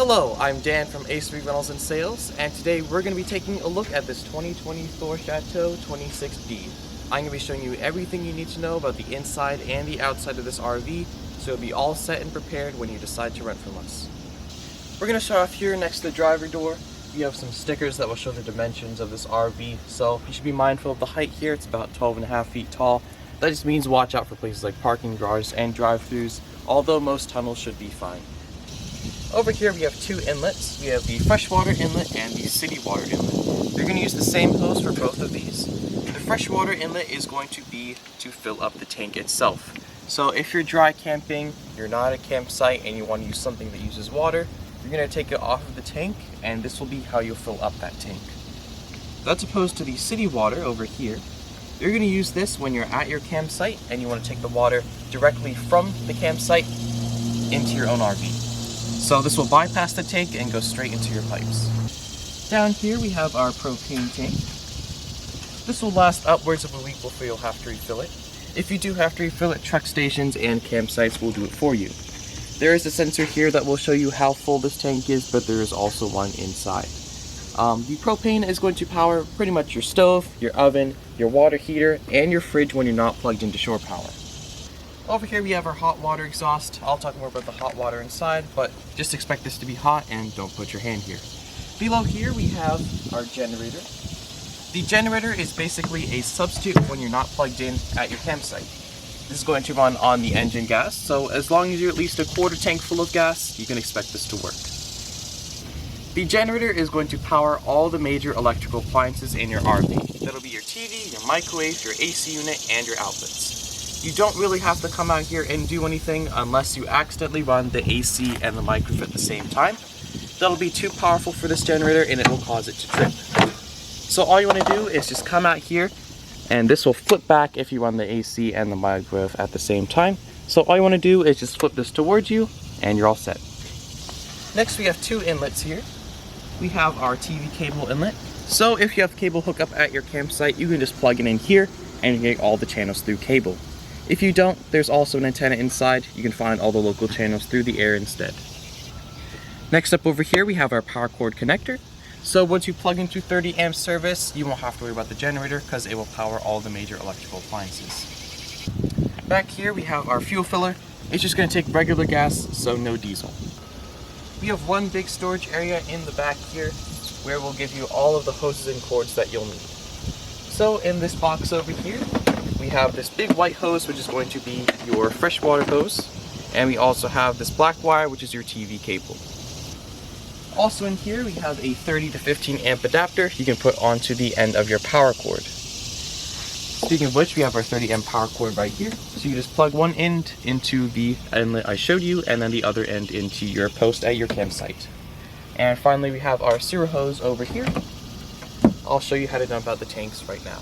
Hello, I'm Dan from Ace Rentals and Sales, and today we're going to be taking a look at this 2020 Thor Chateau 26D. I'm going to be showing you everything you need to know about the inside and the outside of this RV, so you'll be all set and prepared when you decide to rent from us. We're going to start off here next to the driver door. We have some stickers that will show the dimensions of this RV, so you should be mindful of the height here. It's about 12.5 feet tall. That just means watch out for places like parking garages and drive-thrus, although most tunnels should be fine. Over here we have two inlets. We have the freshwater inlet and the city water inlet. You're going to use the same hose for both of these. The freshwater inlet is going to be to fill up the tank itself. So if you're dry camping, you're not at a campsite, and you want to use something that uses water, you're going to take it off of the tank, and this will be how you'll fill up that tank. That's opposed to the city water over here. You're going to use this when you're at your campsite and you want to take the water directly from the campsite into your own RV. So this will bypass the tank and go straight into your pipes. Down here we have our propane tank. This will last upwards of a week before you'll have to refill it. If you do have to refill it, truck stations and campsites will do it for you. There is a sensor here that will show you how full this tank is, but there is also one inside. The propane is going to power pretty much your stove, your oven, your water heater, and your fridge when you're not plugged into shore power. Over here we have our hot water exhaust. I'll talk more about the hot water inside, but just expect this to be hot and don't put your hand here. Below here we have our generator. The generator is basically a substitute when you're not plugged in at your campsite. This is going to run on the engine gas, so as long as you're at least a quarter tank full of gas, you can expect this to work. The generator is going to power all the major electrical appliances in your RV. That'll be your TV, your microwave, your AC unit, and your outlets. You don't really have to come out here and do anything unless you accidentally run the AC and the microwave at the same time. That'll be too powerful for this generator and it will cause it to trip. So all you want to do is just come out here, and this will flip back if you run the AC and the microwave at the same time. So all you want to do is just flip this towards you and you're all set. Next we have two inlets here. We have our TV cable inlet. So if you have cable hookup at your campsite, you can just plug it in here and you get all the channels through cable. If you don't, there's also an antenna inside. You can find all the local channels through the air instead. Next up over here we have our power cord connector. So once you plug into 30 amp service, you won't have to worry about the generator because it will power all the major electrical appliances. Back here we have our fuel filler. It's just going to take regular gas, so no diesel. We have one big storage area in the back here where we'll give you all of the hoses and cords that you'll need. So in this box over here, we have this big white hose, which is going to be your freshwater hose. And we also have this black wire, which is your TV cable. Also in here, we have a 30 to 15 amp adapter you can put onto the end of your power cord. Speaking of which, we have our 30 amp power cord right here. So you just plug one end into the inlet I showed you, and then the other end into your post at your campsite. And finally, we have our sewer hose over here. I'll show you how to dump out the tanks right now.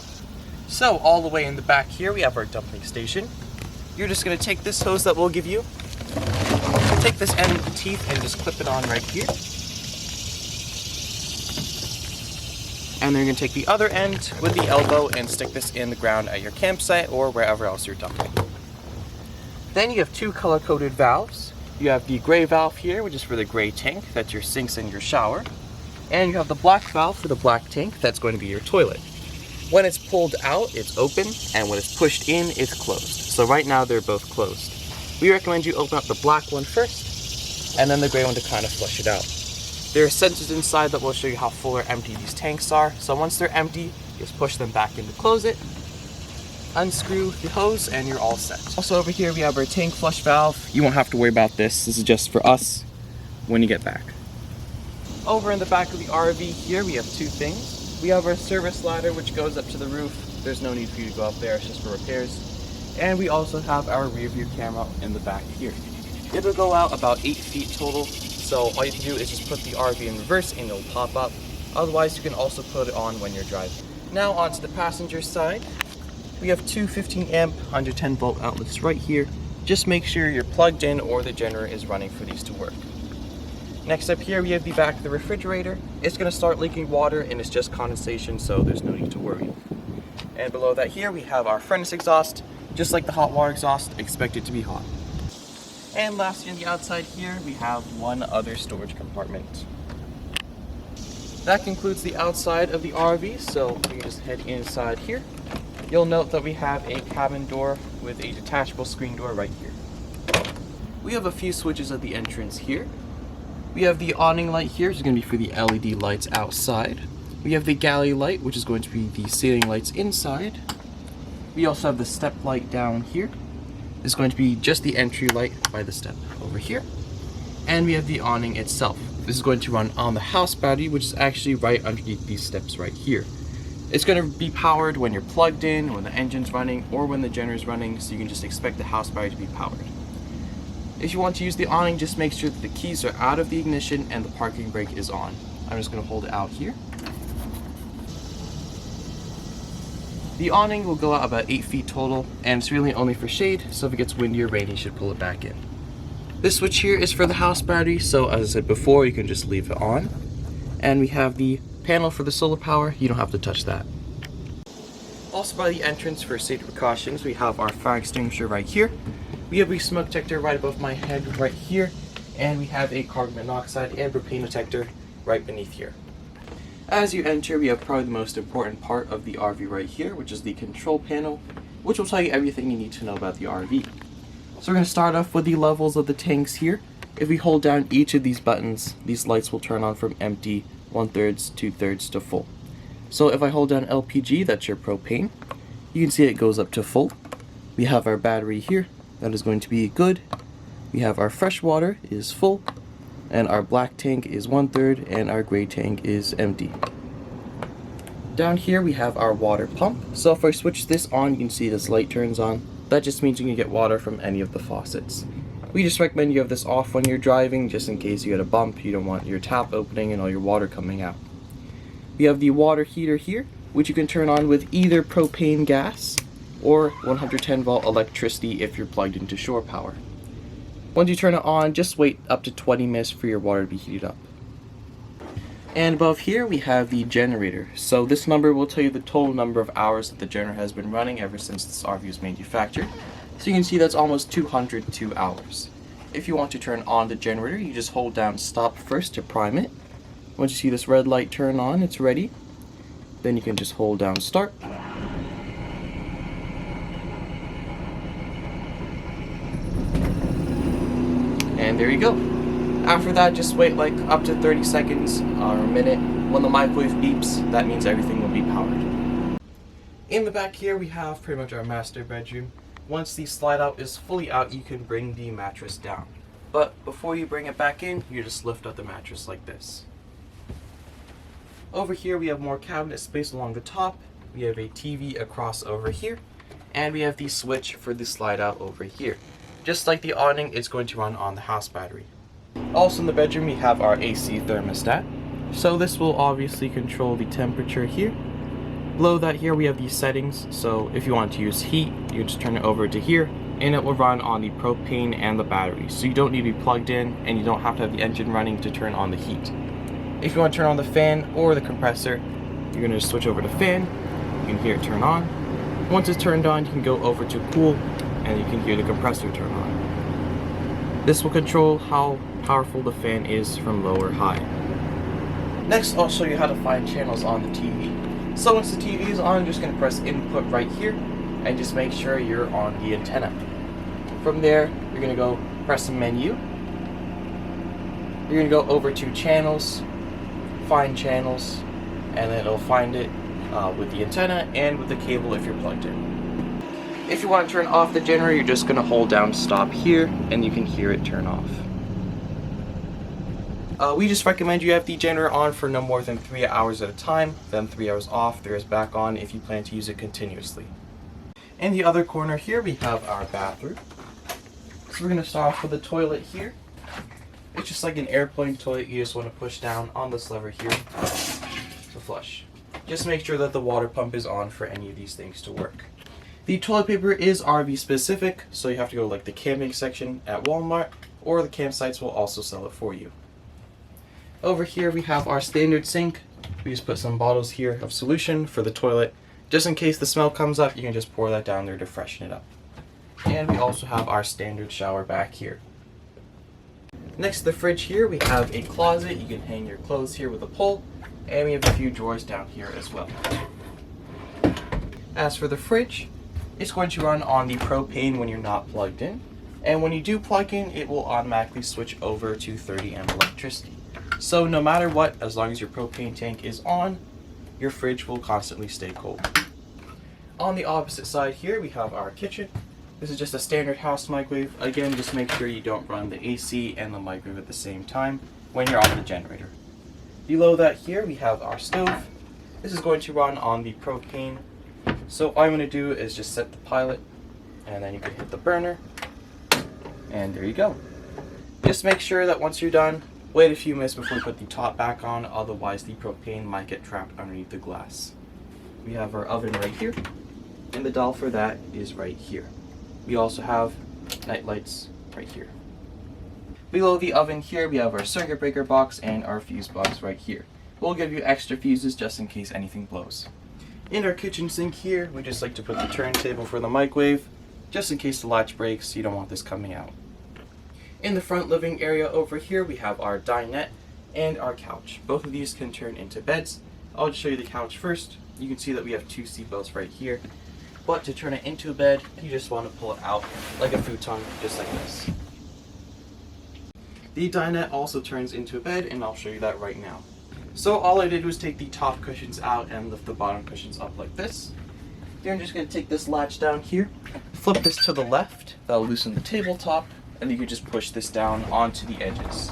So all the way in the back here, we have our dumping station. You're just going to take this hose that we'll give you, take this end of the teeth and just clip it on right here. And then you're going to take the other end with the elbow and stick this in the ground at your campsite or wherever else you're dumping. Then you have two color-coded valves. You have the gray valve here, which is for the gray tank. That's your sinks and your shower. And you have the black valve for the black tank. That's going to be your toilet. When it's pulled out, it's open, and when it's pushed in, it's closed. So right now, they're both closed. We recommend you open up the black one first, and then the gray one to kind of flush it out. There are sensors inside that will show you how full or empty these tanks are. So once they're empty, just push them back in to close it, unscrew the hose, and you're all set. Also over here, we have our tank flush valve. You won't have to worry about this. This is just for us when you get back. Over in the back of the RV here, we have two things. We have our service ladder, which goes up to the roof. There's no need for you to go up there, it's just for repairs. And we also have our rear view camera in the back here. It'll go out about 8 feet total, so all you can do is just put the RV in reverse and it'll pop up. Otherwise, you can also put it on when you're driving. Now onto the passenger side. We have two 15 amp under 10 volt outlets right here. Just make sure you're plugged in or the generator is running for these to work. Next up here we have the back of the refrigerator. It's going to start leaking water and it's just condensation, so there's no need to worry. And below that here we have our furnace exhaust. Just like the hot water exhaust, expect it to be hot. And lastly, on the outside here, we have one other storage compartment. That concludes the outside of the RV, so we can just head inside here. You'll note that we have a cabin door with a detachable screen door right here. We have a few switches at the entrance here. We have the awning light here, which is going to be for the LED lights outside. We have the galley light, which is going to be the ceiling lights inside. We also have the step light down here. It's going to be just the entry light by the step over here. And we have the awning itself. This is going to run on the house battery, which is actually right underneath these steps right here. It's going to be powered when you're plugged in, when the engine's running, or when the generator's running, so you can just expect the house battery to be powered. If you want to use the awning, just make sure that the keys are out of the ignition and the parking brake is on. I'm just going to hold it out here. The awning will go out about 8 feet total, and it's really only for shade, so if it gets windy or rainy, you should pull it back in. This switch here is for the house battery, so as I said before, you can just leave it on. And we have the panel for the solar power. You don't have to touch that. Also by the entrance, for safety precautions, we have our fire extinguisher right here. We have a smoke detector right above my head right here, and we have a carbon monoxide and propane detector right beneath here. As you enter, we have probably the most important part of the RV right here, which is the control panel, which will tell you everything you need to know about the RV. So we're going to start off with the levels of the tanks here. If we hold down each of these buttons, these lights will turn on from empty, 1/3, 2/3 to full. So if I hold down LPG, that's your propane, you can see it goes up to full. We have our battery here, that is going to be good. We have our fresh water is full, and our black tank is 1/3, and our gray tank is empty. Down here we have our water pump. So if I switch this on, you can see this light turns on. That just means you can get water from any of the faucets. We just recommend you have this off when you're driving, just in case you get a bump, you don't want your tap opening and all your water coming out. We have the water heater here, which you can turn on with either propane gas or 110 volt electricity if you're plugged into shore power. Once you turn it on, just wait up to 20 minutes for your water to be heated up. And above here we have the generator. So this number will tell you the total number of hours that the generator has been running ever since this RV was manufactured. So you can see that's almost 202 hours. If you want to turn on the generator, you just hold down stop first to prime it. Once you see this red light turn on, it's ready. Then you can just hold down start. And there you go. After that, just wait like up to 30 seconds or a minute. When the microwave beeps, that means everything will be powered. In the back here, we have pretty much our master bedroom. Once the slide out is fully out, you can bring the mattress down. But before you bring it back in, you just lift up the mattress like this. Over here, we have more cabinet space along the top. We have a TV across over here. And we have the switch for the slide out over here. Just like the awning, it's going to run on the house battery. Also in the bedroom, we have our AC thermostat. So this will obviously control the temperature here. Below that here we have these settings, so if you want to use heat, you just turn it over to here, and it will run on the propane and the battery. So you don't need to be plugged in, and you don't have to have the engine running to turn on the heat. If you want to turn on the fan or the compressor, you're going to just switch over to fan. You can hear it turn on. Once it's turned on, you can go over to cool, and you can hear the compressor turn on. This will control how powerful the fan is from low or high. Next, I'll show you how to find channels on the TV. So once the TV is on, you're just going to press input right here and just make sure you're on the antenna. From there, you're going to go press the menu. You're going to go over to channels, find channels, and then it'll find it with the antenna and with the cable if you're plugged in. If you want to turn off the generator, you're just going to hold down stop here and you can hear it turn off. We just recommend you have the generator on for no more than 3 hours at a time, then 3 hours off, there's back on if you plan to use it continuously. In the other corner here we have our bathroom. So we're going to start off with the toilet here. It's just like an airplane toilet, you just want to push down on this lever here to flush. Just make sure that the water pump is on for any of these things to work. The toilet paper is RV specific, so you have to go like the camping section at Walmart, or the campsites will also sell it for you. Over here we have our standard sink. We just put some bottles here of solution for the toilet. Just in case the smell comes up, you can just pour that down there to freshen it up. And we also have our standard shower back here. Next to the fridge here, we have a closet. You can hang your clothes here with a pole, and we have a few drawers down here as well. As for the fridge, it's going to run on the propane when you're not plugged in, and when you do plug in, it will automatically switch over to 30 amp electricity. So no matter what, as long as your propane tank is on, your fridge will constantly stay cold. On the opposite side here, we have our kitchen. This is just a standard house microwave. Again, just make sure you don't run the AC and the microwave at the same time when you're on the generator. Below that here, we have our stove. This is going to run on the propane. So all I'm going to do is just set the pilot, and then you can hit the burner, and there you go. Just make sure that once you're done, wait a few minutes before you put the top back on, otherwise the propane might get trapped underneath the glass. We have our oven right here, and the dial for that is right here. We also have night lights right here. Below the oven here, we have our circuit breaker box and our fuse box right here. We'll give you extra fuses just in case anything blows. In our kitchen sink here, we just like to put the turntable for the microwave, just in case the latch breaks, you don't want this coming out. In the front living area over here, we have our dinette and our couch. Both of these can turn into beds. I'll just show you the couch first. You can see that we have two seat belts right here. But to turn it into a bed, you just want to pull it out like a futon, just like this. The dinette also turns into a bed, and I'll show you that right now. So all I did was take the top cushions out and lift the bottom cushions up like this. Then I'm just going to take this latch down here, flip this to the left, that'll loosen the tabletop, and you can just push this down onto the edges.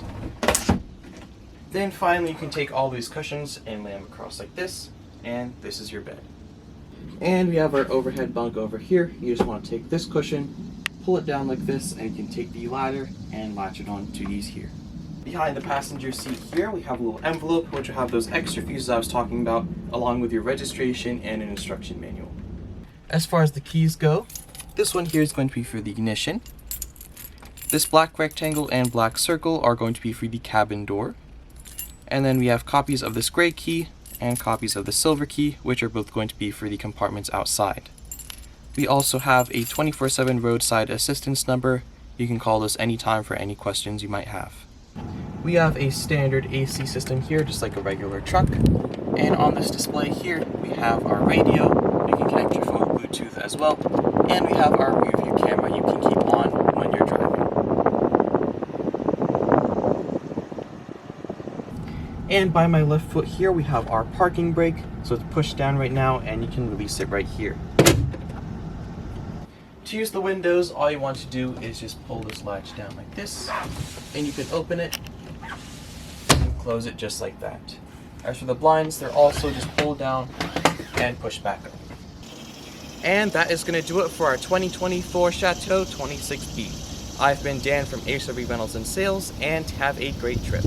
Then finally you can take all these cushions and lay them across like this, and this is your bed. And we have our overhead bunk over here. You just want to take this cushion, pull it down like this, and you can take the ladder and latch it onto these here. Behind the passenger seat here, we have a little envelope which will have those extra fuses I was talking about, along with your registration and an instruction manual. As far as the keys go, this one here is going to be for the ignition. This black rectangle and black circle are going to be for the cabin door. And then we have copies of this gray key and copies of the silver key, which are both going to be for the compartments outside. We also have a 24/7 roadside assistance number. You can call this anytime for any questions you might have. We have a standard AC system here, just like a regular truck. And on this display here, we have our radio. You can connect your phone to Bluetooth as well. And we have our rear view camera you can keep on when you're driving. And by my left foot here, we have our parking brake. So it's pushed down right now, and you can release it right here. To use the windows, all you want to do is just pull this latch down like this, and you can open it and close it just like that. As for the blinds, they're also just pulled down and pushed back up. And that is going to do it for our 2024 Chateau 26B. I've been Dan from ASRV Rentals and Sales, and have a great trip.